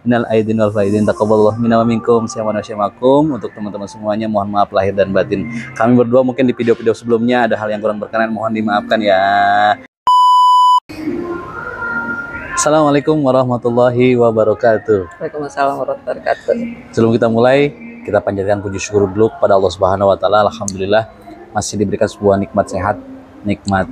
minal aidin wal faidin, taqabbalallahu minna wa minkum, syaman wa syamakum. Untuk teman-teman semuanya mohon maaf lahir dan batin. Kami berdua mungkin di video-video sebelumnya ada hal yang kurang berkenan, mohon dimaafkan ya. Assalamualaikum warahmatullahi wabarakatuh. Waalaikumsalam warahmatullahi wabarakatuh. Sebelum kita mulai, kita panjatkan puji syukur dulu kepada Allah Subhanahu wa taala. Alhamdulillah masih diberikan sebuah nikmat sehat, nikmat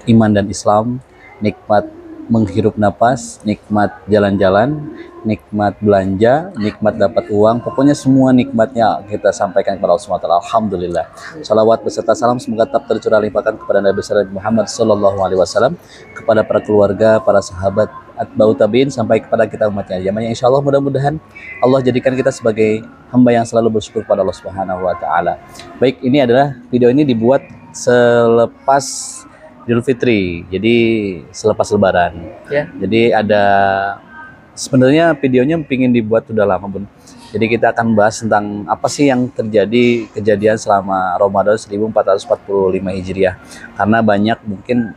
iman dan Islam, nikmat menghirup napas, nikmat jalan-jalan, nikmat belanja, nikmat dapat uang, pokoknya semua nikmatnya kita sampaikan kepada Allah Subhanahu wa taala. Alhamdulillah. Salawat beserta salam semoga tetap tercurah limpahkan kepada Nabi besar Muhammad sallallahu alaihi wasallam, kepada para keluarga, para sahabat, atba'ut tabi'in, sampai kepada kita umatnya. Yang insyaallah mudah-mudahan Allah jadikan kita sebagai hamba yang selalu bersyukur pada Allah Subhanahu wa taala. Baik, ini adalah video ini dibuat selepas Idul Fitri, jadi selepas Lebaran. Ya. Jadi ada sebenarnya videonya pingin dibuat sudah lama Bun. Jadi kita akan bahas tentang apa sih yang terjadi kejadian selama Ramadan 1445 Hijriah. Karena banyak mungkin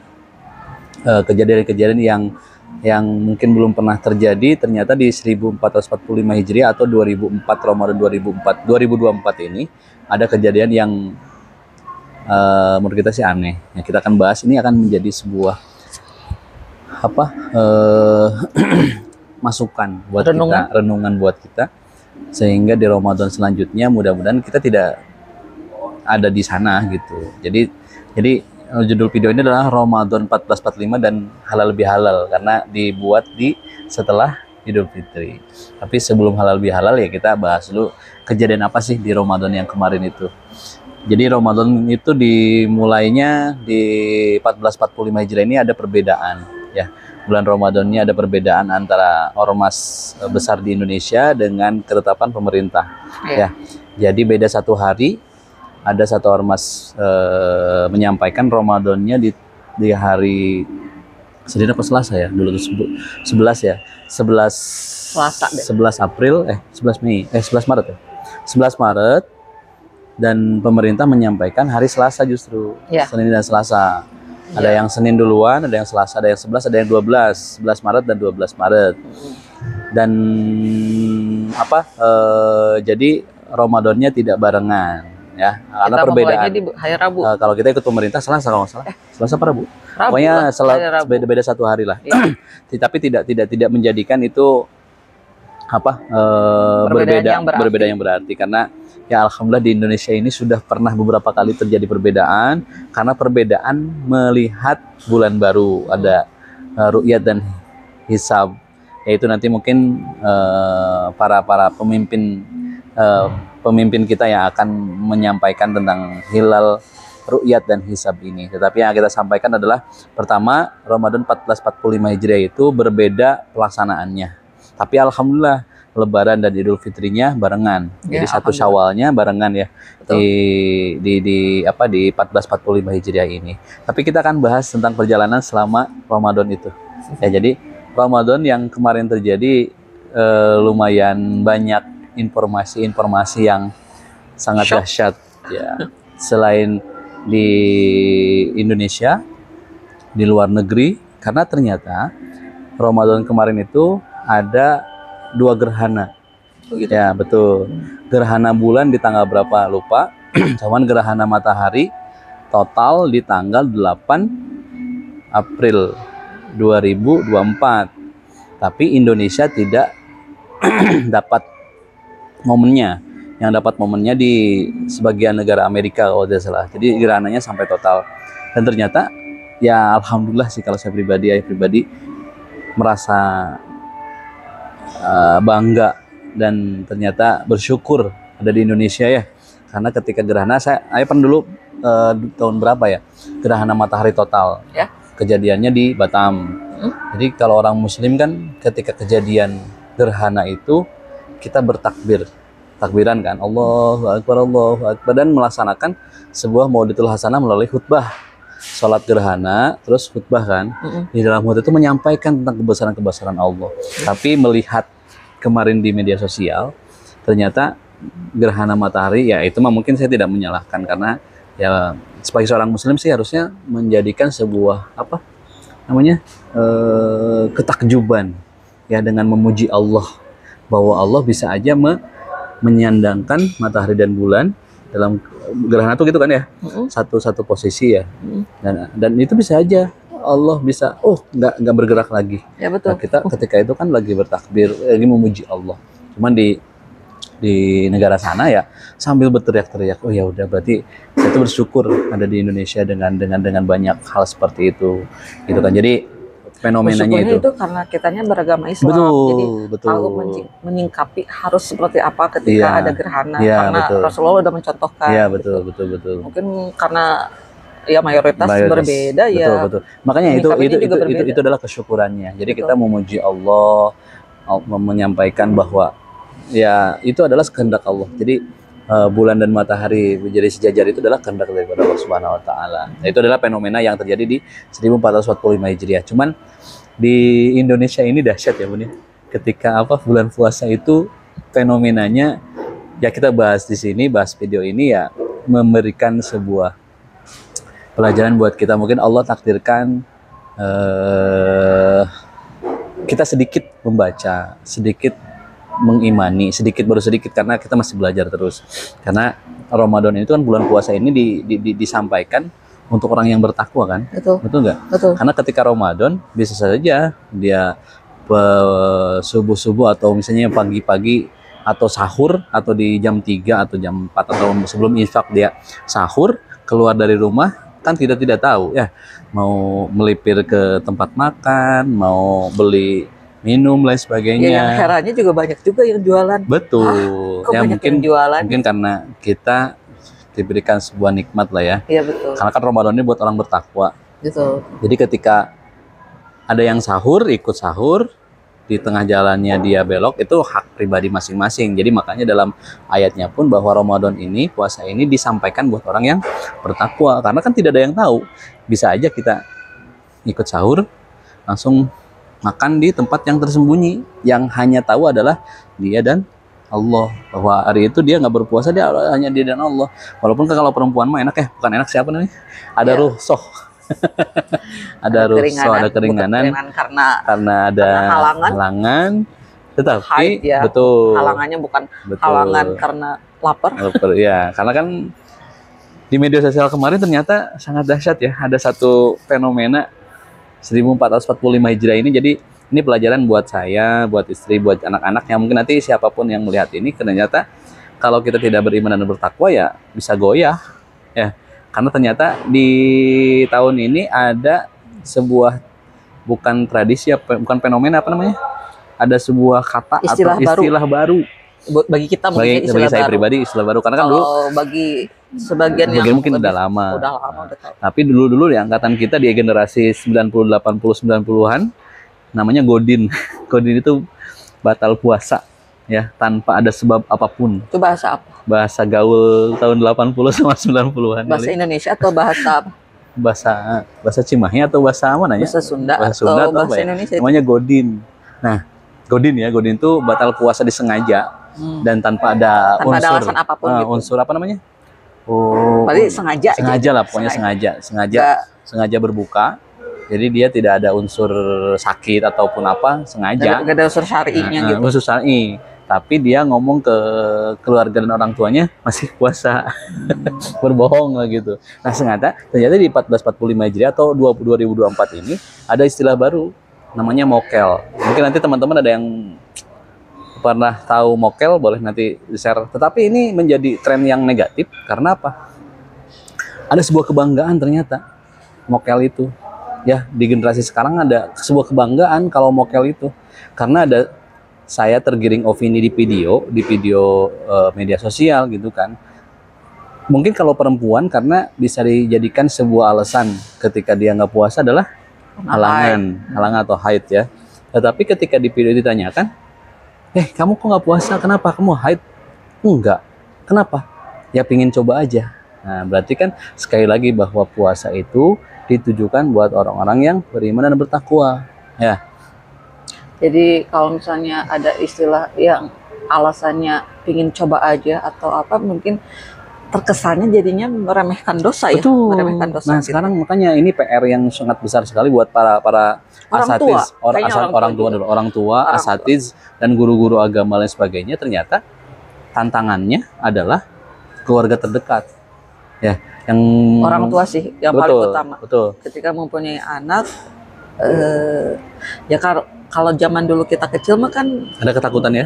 kejadian-kejadian yang mungkin belum pernah terjadi ternyata di 1445 Hijriah atau 2004 Ramadan 2024 ini ada kejadian yang menurut kita sih aneh. Yang kita akan bahas ini akan menjadi sebuah masukan buat kita, renungan buat kita, sehingga di Ramadan selanjutnya mudah-mudahan kita tidak ada di sana gitu. Jadi judul video ini adalah Ramadan 1445 dan halal bihalal, karena dibuat setelah Idul Fitri. Tapi sebelum halal bihalal ya kita bahas dulu kejadian apa sih di Ramadan yang kemarin itu. Jadi Ramadan itu dimulainya di 1445 Hijriah ini ada perbedaan ya. Bulan Ramadan ini ada perbedaan antara ormas besar di Indonesia dengan ketetapan pemerintah ya. Jadi beda satu hari, ada satu ormas menyampaikan Ramadannya di hari Senin apa Selasa ya? Dulu itu 11 ya. 11 Maret ya. 11 Maret. Dan pemerintah menyampaikan hari Selasa justru, Senin dan Selasa. Ada yang Senin duluan, ada yang Selasa, ada yang 11, ada yang 12 Maret dan 12 Maret. Dan jadi Ramadannya tidak barengan ya, karena perbedaan. Di hari Rabu. Kalau kita ikut pemerintah Selasa kalau nggak salah. Selasa apa Rabu? Pokoknya beda satu hari lah. Ya. Tapi tidak menjadikan itu berbeda yang berarti, karena ya alhamdulillah di Indonesia ini sudah pernah beberapa kali terjadi perbedaan, karena perbedaan melihat bulan baru, ada ru'yat dan hisab, yaitu nanti mungkin para pemimpin kita yang akan menyampaikan tentang hilal, ru'yat dan hisab ini. Tetapi yang kita sampaikan adalah pertama, Ramadan 1445 Hijriah itu berbeda pelaksanaannya. Tapi alhamdulillah Lebaran dan Idul Fitrinya barengan. Jadi satu Syawalnya barengan ya. Betul. Di 1445 Hijriah ini. Tapi kita akan bahas tentang perjalanan selama Ramadan itu. Ya, jadi Ramadan yang kemarin terjadi lumayan banyak informasi yang sangat dahsyat ya. Selain di Indonesia, di luar negeri, karena ternyata Ramadan kemarin itu ada 2 gerhana. Gitu. Ya betul. Gerhana bulan di tanggal berapa lupa. Cuman gerhana matahari total di tanggal 8 April 2024. Tapi Indonesia tidak dapat momennya. Yang dapat momennya di sebagian negara Amerika kalau tidak salah. Jadi gerhananya sampai total. Dan ternyata ya alhamdulillah sih, kalau saya pribadi merasa bangga dan ternyata bersyukur ada di Indonesia ya, karena ketika gerhana saya pernah dulu tahun berapa ya, gerhana matahari total ya, kejadiannya di Batam. Jadi kalau orang Muslim kan ketika kejadian gerhana itu kita takbiran kan, Allahu Akbar, dan melaksanakan sebuah Maulidul Hasanah melalui khutbah, sholat gerhana, terus khutbah kan. Di dalam khutbah itu menyampaikan tentang kebesaran Allah. Tapi melihat kemarin di media sosial, ternyata gerhana matahari, ya itu mah mungkin saya tidak menyalahkan, karena ya sebagai seorang Muslim sih harusnya menjadikan sebuah ketakjuban ya, dengan memuji Allah bahwa Allah bisa aja menyandangkan matahari dan bulan dalam gerhana tuh gitu kan ya, satu posisi ya, dan itu bisa aja Allah bisa nggak bergerak lagi. Ya betul. Nah, kita ketika itu kan lagi bertakbir, lagi memuji Allah. Cuman di negara sana ya sambil berteriak-teriak, oh ya udah berarti kita bersyukur ada di Indonesia dengan banyak hal seperti itu gitu kan. Jadi fenomenanya itu karena kitanya beragama Islam, jadi tahu menyingkapi harus seperti apa ketika ada gerhana, karena Rasulullah udah mencontohkan. Iya betul. Mungkin karena ya mayoritas berbeda ya. Betul. Makanya itu adalah kesyukurannya. Jadi kita memuji Allah, menyampaikan bahwa ya itu adalah kehendak Allah. Jadi bulan dan matahari menjadi sejajar itu adalah kehendak daripada Allah Subhanahu wa taala. Nah, itu adalah fenomena yang terjadi di 1445 Hijriah. Cuman di Indonesia ini dahsyat ya Bun ya. Ketika bulan puasa itu fenomenanya ya kita bahas di sini, bahas video ini ya memberikan sebuah pelajaran buat kita. Mungkin Allah takdirkan kita sedikit membaca, sedikit mengimani, sedikit baru sedikit, karena kita masih belajar terus. Karena Ramadan itu kan bulan puasa ini disampaikan untuk orang yang bertakwa kan. Betul nggak? Betul. Karena ketika Ramadan bisa saja dia subuh-subuh atau misalnya pagi-pagi atau sahur atau di jam 3 atau jam 4 atau sebelum infak dia sahur, keluar dari rumah kan kita tidak tahu ya, mau melipir ke tempat makan, mau beli minum lain sebagainya. Ya, yang herannya juga banyak juga yang jualan. Betul. Ya mungkin jualan. Mungkin karena kita diberikan sebuah nikmat lah ya. Iya betul. Karena kan Ramadan ini buat orang bertakwa. Betul. Jadi ketika ada yang sahur, ikut sahur, di tengah jalannya dia belok, itu hak pribadi masing-masing. Jadi makanya dalam ayatnya pun bahwa Ramadan ini, puasa ini disampaikan buat orang yang bertakwa. Karena kan tidak ada yang tahu. Bisa aja kita ikut sahur, langsung makan di tempat yang tersembunyi. Yang hanya tahu adalah dia dan Allah. Bahwa hari itu dia nggak berpuasa, dia hanya dia dan Allah. Walaupun kalau perempuan mah enak ya, bukan enak siapa namanya? Ada ruhsoh. ada ruhsoh, ada keringanan karena ada halangan. Tetapi ya. Betul. Halangannya bukan halangan karena lapar. Ya, karena kan di media sosial kemarin ternyata sangat dahsyat ya. Ada satu fenomena 1445 Hijriah ini. Jadi ini pelajaran buat saya, buat istri, buat anak-anak yang mungkin nanti siapapun yang melihat ini, ternyata kalau kita tidak beriman dan bertakwa ya bisa goyah ya. Karena ternyata di tahun ini ada sebuah bukan tradisi, bukan fenomena, apa namanya? Ada sebuah kata istilah atau istilah baru. Bagi kita mungkin bagi saya pribadi istilah baru, karena kan dulu bagi sebagian yang mungkin udah lama. Udah tahu. Tapi dulu di angkatan kita di generasi 90, 80, 90-an namanya godin. Godin itu batal puasa ya tanpa ada sebab apapun. Itu bahasa apa? Bahasa gaul tahun 80 sama 90-an. Bahasa Indonesia atau bahasa apa? Bahasa Cimahi atau bahasa mana ya? Bahasa Sunda atau bahasa Indonesia. Namanya godin. Nah, godin itu batal puasa disengaja dan tanpa ada alasan apapun gitu. Unsur apa namanya? Berarti sengaja lah, pokoknya sengaja berbuka. Jadi dia tidak ada unsur sakit ataupun apa, sengaja. Gak ada unsur syar'inya gitu. Unsur syar'i. Tapi dia ngomong ke keluarga dan orang tuanya masih puasa. Berbohong lah gitu. Nah, ternyata di 1445 Hijriah atau 2024 ini ada istilah baru namanya mokel. Mungkin nanti teman-teman ada yang pernah tahu mokel, boleh nanti share. Tetapi ini menjadi tren yang negatif karena apa? Ada sebuah kebanggaan ternyata mokel itu. Ya, di generasi sekarang ada sebuah kebanggaan kalau mokel itu. Karena ada saya tergiring opini di video media sosial gitu kan. Mungkin kalau perempuan karena bisa dijadikan sebuah alasan ketika dia nggak puasa adalah halangan atau haid ya. Tetapi ketika di video ditanyakan, kamu kok nggak puasa? Kenapa? Kamu haid? Enggak. Kenapa? Ya pingin coba aja. Nah, berarti kan sekali lagi bahwa puasa itu ditujukan buat orang-orang yang beriman dan bertakwa ya. Jadi kalau misalnya ada istilah yang alasannya pingin coba aja atau apa, mungkin terkesannya jadinya meremehkan dosa. Betul. Ya, meremehkan dosa. Nah, sekarang makanya ini PR yang sangat besar sekali buat para asatiz, orang tua, asatiz dan guru-guru agama dan sebagainya. Ternyata tantangannya adalah keluarga terdekat. Ya, yang orang tua sih yang paling utama. Betul. Ketika mempunyai anak, ya kalau zaman dulu kita kecil mah kan ada ketakutan ya.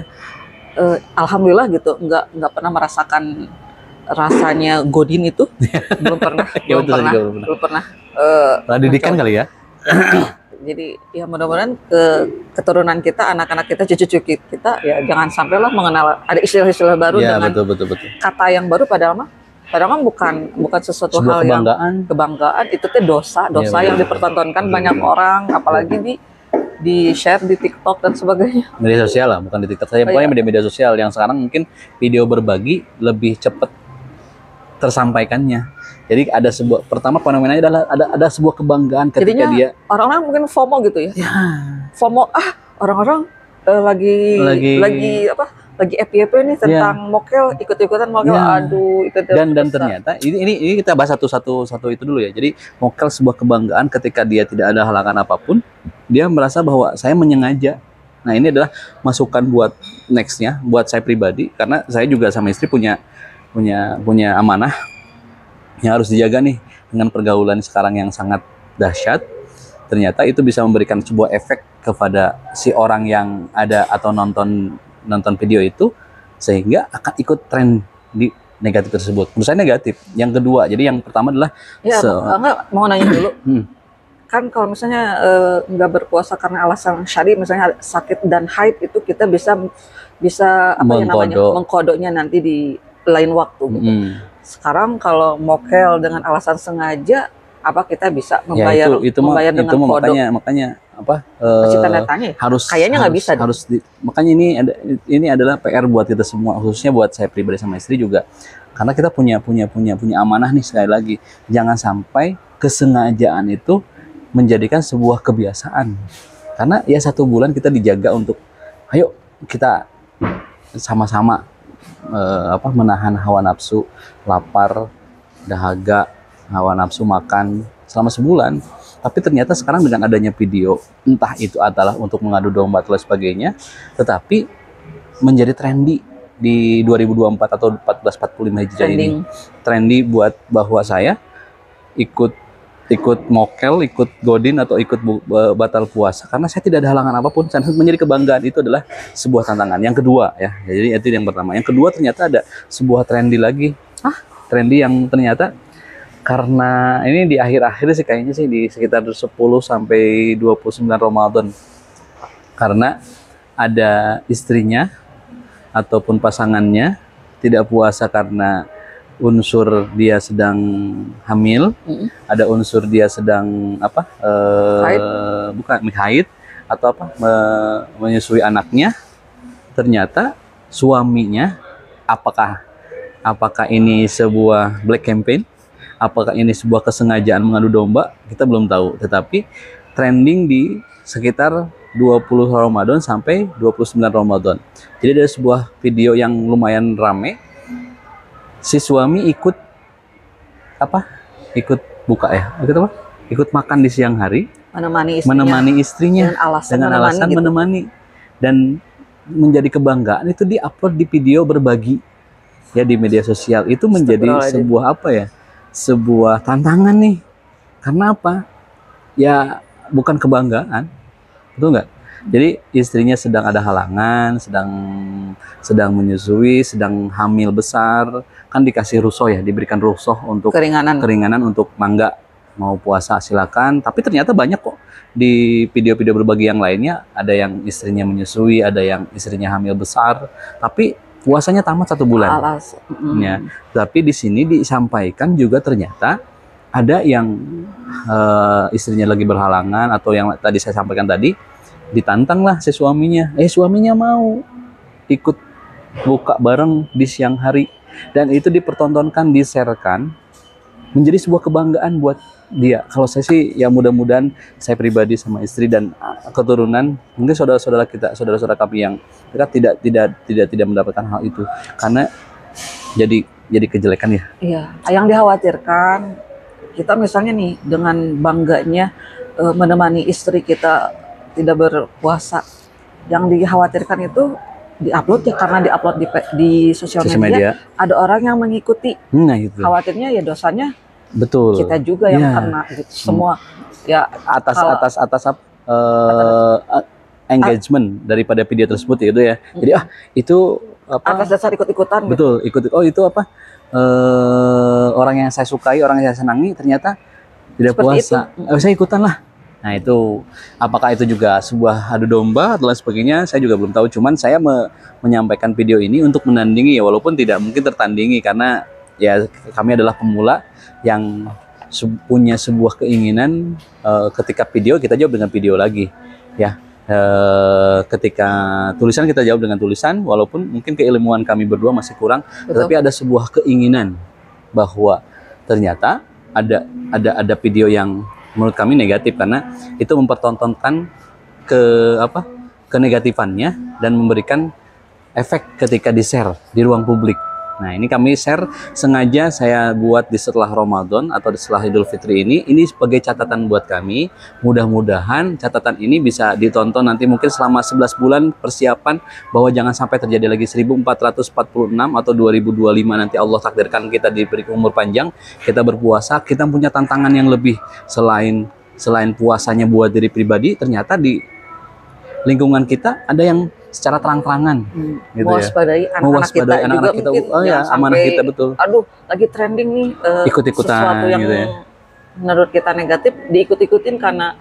Alhamdulillah gitu, nggak pernah merasakan rasanya godin itu. Belum pernah. Ya, belum pernah. Didikan kali ya. Jadi ya mudah-mudahan keturunan kita, anak-anak kita, cucu-cucu kita ya jangan sampai lah mengenal ada istilah-istilah baru ya, dengan betul. kata yang baru, padahal bukan sesuatu sebuah hal kebanggaan, itu tuh dosa ya, yang dipertontonkan banyak orang, apalagi di share di TikTok dan sebagainya. Media sosial lah, bukan di TikTok saja, pokoknya media sosial yang sekarang mungkin video berbagi lebih cepat tersampaikannya. Jadi ada sebuah, pertama fenomenanya adalah ada sebuah kebanggaan ketika jadinya dia orang-orang mungkin FOMO gitu ya. FOMO, orang-orang lagi FYP nih tentang mokel, ikut-ikutan mokel. Aduh, itu dan ternyata ini kita bahas satu itu dulu ya. Jadi mokel sebuah kebanggaan ketika dia tidak ada halangan apapun, dia merasa bahwa saya menyengaja. Nah, ini adalah masukan buat nextnya, buat saya pribadi, karena saya juga sama istri punya amanah yang harus dijaga nih dengan pergaulan sekarang yang sangat dahsyat. Ternyata itu bisa memberikan sebuah efek kepada si orang yang ada atau nonton video itu, sehingga akan ikut tren di negatif tersebut. Menurut saya negatif. Yang kedua, jadi yang pertama adalah enggak mau nanya dulu. Kan kalau misalnya nggak berpuasa karena alasan syari, misalnya sakit dan haid, itu kita bisa mengkodonya nanti di lain waktu gitu. Sekarang kalau mokel dengan alasan sengaja, apa kita bisa membayar dengan kodo? Makanya tanda tanya. Harus kayaknya nggak bisa. Makanya ini adalah PR buat kita semua, khususnya buat saya pribadi sama istri juga. Karena kita punya amanah nih, sekali lagi. Jangan sampai kesengajaan itu menjadikan sebuah kebiasaan. Karena ya 1 bulan kita dijaga untuk ayo kita sama-sama menahan hawa nafsu, lapar, dahaga, hawa nafsu makan selama sebulan. Tapi ternyata sekarang dengan adanya video, entah itu adalah untuk mengadu domba atau sebagainya, tetapi menjadi trendy di 2024 atau 1445 Hijriah ini. Trendy buat bahwa saya ikut mokel, ikut godin atau ikut batal puasa karena saya tidak ada halangan apapun. Dan menjadi kebanggaan itu adalah sebuah tantangan. Yang kedua ya, jadi itu yang pertama. Yang kedua ternyata ada sebuah trendy lagi. Trendy yang ternyata karena ini di akhir-akhir sih kayaknya sih di sekitar 10 sampai 29 Ramadan. Karena ada istrinya ataupun pasangannya tidak puasa karena unsur dia sedang hamil, ada unsur dia sedang haid atau menyusui anaknya. Ternyata suaminya, apakah ini sebuah black campaign, apakah ini sebuah kesengajaan mengadu domba, kita belum tahu. Tetapi trending di sekitar 20 Ramadan sampai 29 Ramadan. Jadi ada sebuah video yang lumayan rame. Si suami ikut buka ya, ikut makan di siang hari, menemani istrinya dengan alasan gitu. Menemani, dan menjadi kebanggaan itu diupload di video berbagi ya di media sosial. Itu menjadi sebuah sebuah tantangan nih. Karena apa? Ya bukan kebanggaan, betul nggak? Jadi istrinya sedang ada halangan, sedang menyusui, sedang hamil besar, kan dikasih rukhsah ya, diberikan rukhsah untuk keringanan untuk mangga mau puasa silakan. Tapi ternyata banyak kok di video-video berbagi yang lainnya, ada yang istrinya menyusui, ada yang istrinya hamil besar, tapi puasanya tamat 1 bulan. Ya, tapi di sini disampaikan juga ternyata ada yang istrinya lagi berhalangan atau yang tadi saya sampaikan tadi, ditantanglah si suaminya. Suaminya mau ikut buka bareng di siang hari, dan itu dipertontonkan, di-sharekan, menjadi sebuah kebanggaan buat dia. Kalau saya sih ya mudah-mudahan saya pribadi sama istri dan keturunan, mungkin saudara-saudara kita, saudara-saudara kami yang dekat tidak mendapatkan hal itu, karena jadi jadi kejelekan ya. Iya, yang dikhawatirkan kita misalnya nih dengan bangganya menemani istri kita tidak berpuasa, yang dikhawatirkan itu diupload ya, karena diupload di sosial media, ada orang yang mengikuti. Nah, itu. Khawatirnya ya dosanya betul kita juga yang kena gitu. Semua ya atas engagement daripada video tersebut ya itu ya. Jadi itu apa? Atas dasar ikut-ikutan. Betul, ikut. Oh itu apa? Orang yang saya sukai, orang yang saya senangi ternyata tidak puasa. Saya ikutan lah. Nah itu, apakah itu juga sebuah adu domba atau lain sebagainya, saya juga belum tahu. Cuman saya menyampaikan video ini untuk menandingi ya, walaupun tidak mungkin tertandingi karena ya kami adalah pemula yang punya sebuah keinginan. Ketika video kita jawab dengan video lagi, ya. Ketika tulisan kita jawab dengan tulisan, walaupun mungkin keilmuan kami berdua masih kurang, tetapi ada sebuah keinginan bahwa ternyata ada video yang menurut kami negatif karena itu mempertontonkan kenegatifannya dan memberikan efek ketika di-share di ruang publik. Nah, ini kami share sengaja saya buat di setelah Ramadan atau di setelah Idul Fitri ini sebagai catatan buat kami. Mudah-mudahan catatan ini bisa ditonton nanti mungkin selama 11 bulan persiapan, bahwa jangan sampai terjadi lagi 1446 atau 2025 nanti Allah takdirkan kita diberi umur panjang, kita berpuasa, kita punya tantangan yang lebih selain puasanya buat diri pribadi, ternyata di lingkungan kita ada yang secara terang-terangan gitu mewaspadai ya. Anak-anak kita, oh ya, amanah kita, betul. Aduh, lagi trending nih ikut-ikutan sesuatu yang gitu ya. Menurut kita negatif diikut-ikutin karena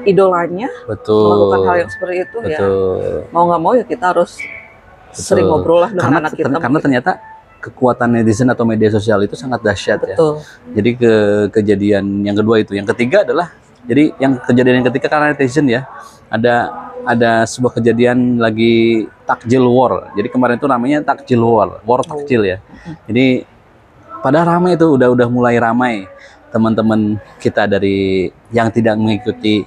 idolanya melakukan hal yang seperti itu. Ya. Mau nggak mau ya kita harus sering ngobrol lah dengan anak kita. Karena ternyata kekuatan netizen atau media sosial itu sangat dahsyat ya. Jadi kejadian yang kedua itu, yang ketiga adalah jadi yang kejadian yang ketiga karena netizen ya, ada sebuah kejadian lagi takjil war. Jadi kemarin itu namanya takjil war takjil ya. Jadi pada ramai itu udah mulai ramai teman-teman kita dari yang tidak mengikuti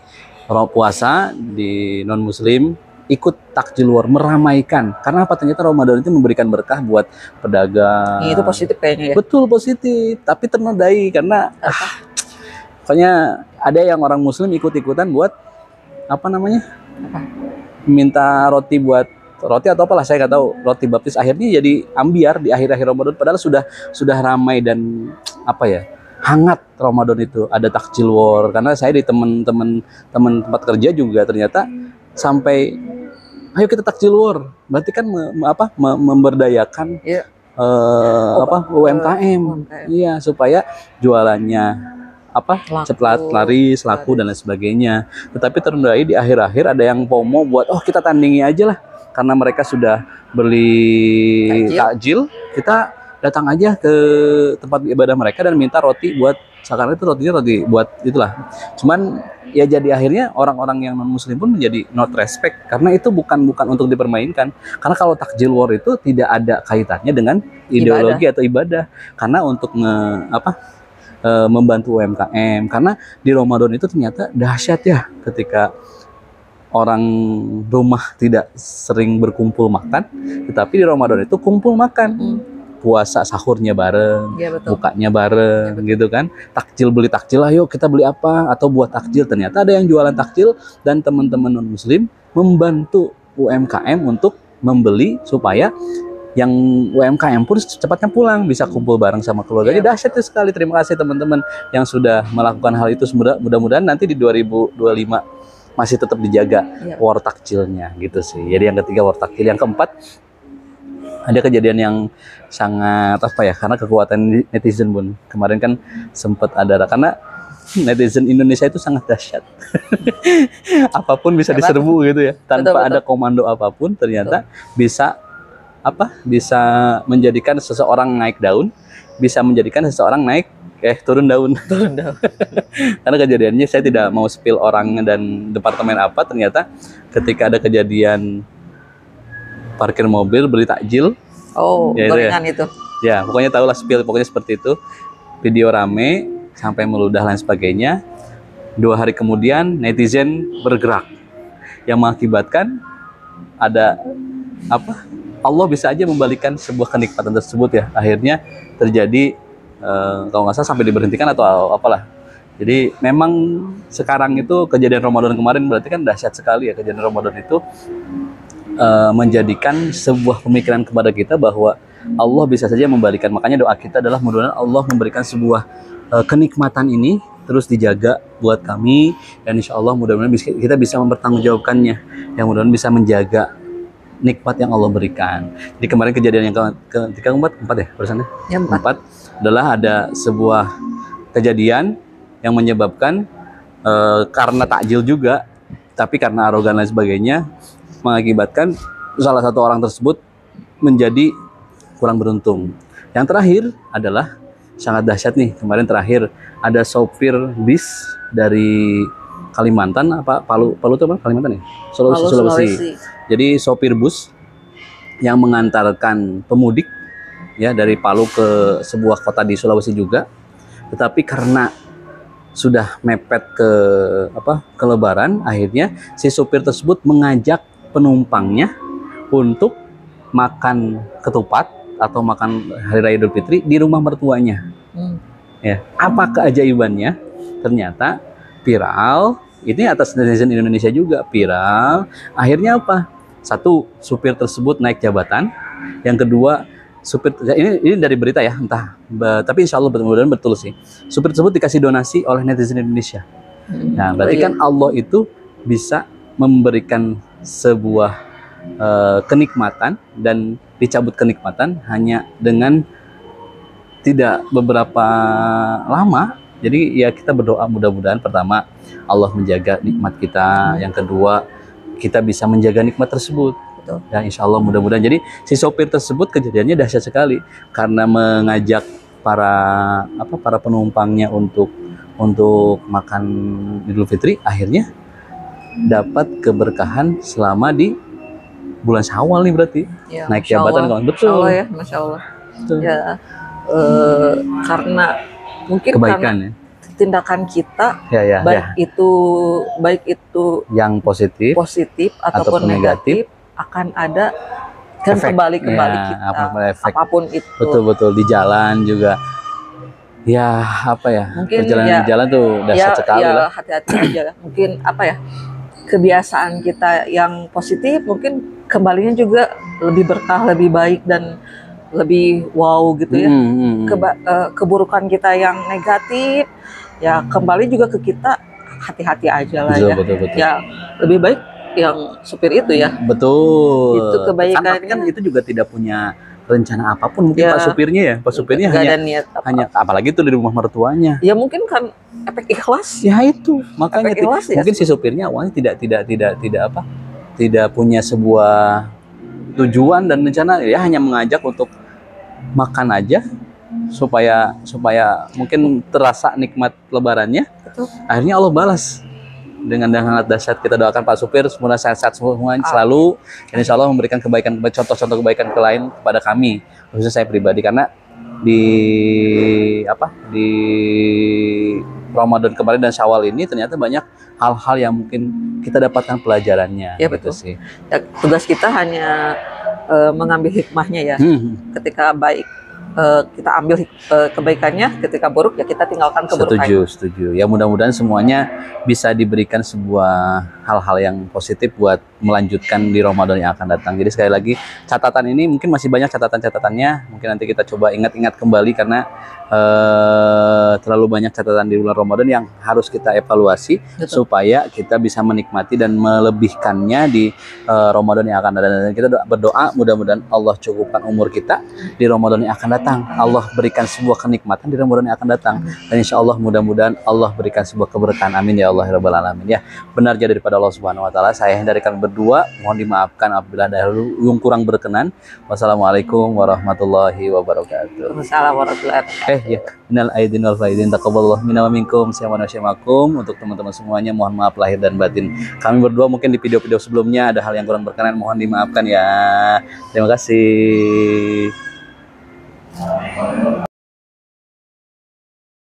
puasa di non muslim ikut takjil war, meramaikan. Karena apa? Ternyata Ramadan itu memberikan berkah buat pedagang. Itu positif kayaknya ya. Betul, positif, tapi ternodai karena pokoknya ada yang orang muslim ikut-ikutan buat minta roti atau apalah, saya nggak tahu, roti baptis, akhirnya jadi ambiar di akhir-akhir Ramadan, padahal sudah ramai dan hangat Ramadan itu. Ada takjil war karena saya di teman tempat kerja juga ternyata sampai ayo kita takjil war, berarti kan memberdayakan UMKM. Iya, supaya jualannya cepat laris, laku dan lain sebagainya. Tetapi ternodai di akhir-akhir ada yang FOMO buat kita tandingi aja lah, karena mereka sudah beli takjil, kita datang aja ke tempat ibadah mereka dan minta roti buat, sekarang itu rotinya roti buat itulah. Cuman ya jadi akhirnya orang-orang yang non muslim pun menjadi not respect, karena itu bukan untuk dipermainkan. Karena kalau takjil war itu tidak ada kaitannya dengan ideologi atau ibadah, karena untuk membantu UMKM. Karena di Ramadan itu ternyata dahsyat ya, ketika orang rumah tidak sering berkumpul makan, tetapi di Ramadan itu kumpul makan. Puasa sahurnya bareng, bukanya bareng, gitu kan. Takjil, beli takjil, ayo kita beli apa, atau buat takjil. Ternyata ada yang jualan takjil dan teman-teman non muslim membantu UMKM untuk membeli supaya yang UMKM pun secepatnya pulang, bisa kumpul bareng sama keluarga. Jadi dahsyat sekali. Terima kasih teman-teman yang sudah melakukan hal itu. Mudah-mudahan nanti di 2025 masih tetap dijaga war takjilnya gitu sih. Jadi yang ketiga war takjil. Yang keempat, ada kejadian yang sangat karena kekuatan netizen pun. Kemarin kan sempat ada, karena netizen Indonesia itu sangat dahsyat. Apapun bisa diserbu gitu ya. Tanpa ada komando apapun, ternyata bisa menjadikan seseorang naik daun, bisa menjadikan seseorang turun daun. Karena kejadiannya, saya tidak mau spill orang dan departemen apa, ternyata ketika ada kejadian parkir mobil beli takjil. Gorengan itu. Ya, pokoknya tahulah spill, pokoknya seperti itu. Video rame sampai meludah lain sebagainya. 2 hari kemudian netizen bergerak yang mengakibatkan ada Allah bisa aja membalikan sebuah kenikmatan tersebut ya. Akhirnya terjadi kalau nggak salah sampai diberhentikan atau apalah. Jadi memang sekarang itu kejadian Ramadan kemarin berarti kan dahsyat sekali ya. Kejadian Ramadan itu menjadikan sebuah pemikiran kepada kita bahwa Allah bisa saja membalikan. Makanya doa kita adalah mudah-mudahan Allah memberikan sebuah kenikmatan ini terus dijaga buat kami, dan insya Allah mudah-mudahan kita bisa mempertanggungjawabkannya, yang mudah-mudahan bisa menjaga nikmat yang Allah berikan. Jadi kemarin kejadian yang keempat ya barusan Yang empat adalah ada sebuah kejadian yang menyebabkan karena takjil juga, tapi karena arogan dan sebagainya mengakibatkan salah satu orang tersebut menjadi kurang beruntung. Yang terakhir adalah sangat dahsyat nih, kemarin terakhir ada sopir bis dari Kalimantan Palu itu apa Kalimantan ya? Sulawesi. Jadi sopir bus yang mengantarkan pemudik ya dari Palu ke sebuah kota di Sulawesi juga, tetapi karena sudah mepet ke Lebaran, akhirnya si sopir tersebut mengajak penumpangnya untuk makan ketupat atau makan Hari Raya Idul Fitri di rumah mertuanya. Ya, apa keajaibannya? Ternyata viral. Ini atas netizen Indonesia juga viral. Akhirnya apa? Satu, supir tersebut naik jabatan. Yang kedua, supir ini dari berita ya, entah. Tapi insya Allah mudah-mudahan betul sih. Supir tersebut dikasih donasi oleh netizen Indonesia. Nah, berarti kan Allah itu bisa memberikan sebuah kenikmatan dan dicabut kenikmatan hanya dengan tidak beberapa lama. Jadi ya kita berdoa mudah-mudahan pertama Allah menjaga nikmat kita, yang kedua kita bisa menjaga nikmat tersebut. Betul. Ya insya Allah mudah-mudahan. Jadi si sopir tersebut kejadiannya dahsyat sekali karena mengajak para penumpangnya untuk makan Idul Fitri, akhirnya dapat keberkahan selama di bulan Syawal nih berarti. Ya, naik jabatan kawan. Betul. Masya Allah ya, Masya Allah. Betul. Ya, karena mungkin Kebaikan karena ya. tindakan kita Ya. baik itu Yang positif ataupun negatif akan ada kan efek. kembali kita efek. apapun itu. Betul di jalan juga. Ya Mungkin perjalanan di jalan tuh dahsyat sekali lah. Hati-hati aja. Mungkin kebiasaan kita yang positif mungkin kembalinya juga lebih berkah, lebih baik dan lebih wow gitu ya. Keburukan kita yang negatif ya kembali juga ke kita, hati-hati aja lah. Betul. Ya lebih baik yang supir itu ya. Betul. Itu kebaikannya. Kan itu juga tidak punya rencana apapun mungkin Pak supirnya hanya apalagi itu di rumah mertuanya. Ya mungkin kan efek ikhlas. Ya itu makanya ikhlas, mungkin si supirnya awalnya tidak punya sebuah tujuan dan rencana, ya hanya mengajak untuk makan aja supaya mungkin terasa nikmat lebarannya. Betul. Akhirnya Allah balas dengan sangat dahsyat. Kita doakan Pak supir semoga sehat-sehat semuanya selalu, dan insya Allah memberikan kebaikan, contoh-contoh kebaikan ke lain kepada kami, khususnya saya pribadi, karena di Ramadan kemarin dan Syawal ini ternyata banyak hal-hal yang mungkin kita dapatkan pelajarannya. Ya gitu betul. sih. Ya, tugas kita hanya mengambil hikmahnya ya. Ketika baik kita ambil kebaikannya, ketika buruk ya kita tinggalkan keburukannya. Setuju. Ya mudah-mudahan semuanya bisa diberikan sebuah hal-hal yang positif buat melanjutkan di Ramadan yang akan datang. Jadi sekali lagi catatan ini mungkin masih banyak catatan-catatannya. Mungkin nanti kita coba ingat-ingat kembali karena terlalu banyak catatan di bulan Ramadan yang harus kita evaluasi. Betul. Supaya kita bisa menikmati dan melebihkannya di Ramadan yang akan datang. Dan kita berdoa mudah-mudahan Allah cukupkan umur kita di Ramadan yang akan datang. Allah berikan sebuah kenikmatan di Ramadan yang akan datang, dan insya Allah mudah-mudahan Allah berikan sebuah keberkahan. Amin ya Allah ya Rabbal Alamin. Ya benar jadi daripada Allah Subhanahu Wa Taala. Saya dari kami berdua mohon dimaafkan apabila ada yang kurang berkenan. Wassalamualaikum warahmatullahi wabarakatuh. Waalaikumsalam warahmatullahi wabarakatuh. Ya minal aidin wal faidin taqabbalallahu minna wa minkum syamakum. Untuk teman-teman semuanya mohon maaf lahir dan batin. Kami berdua mungkin di video-video sebelumnya ada hal yang kurang berkenan, mohon dimaafkan ya. Terima kasih.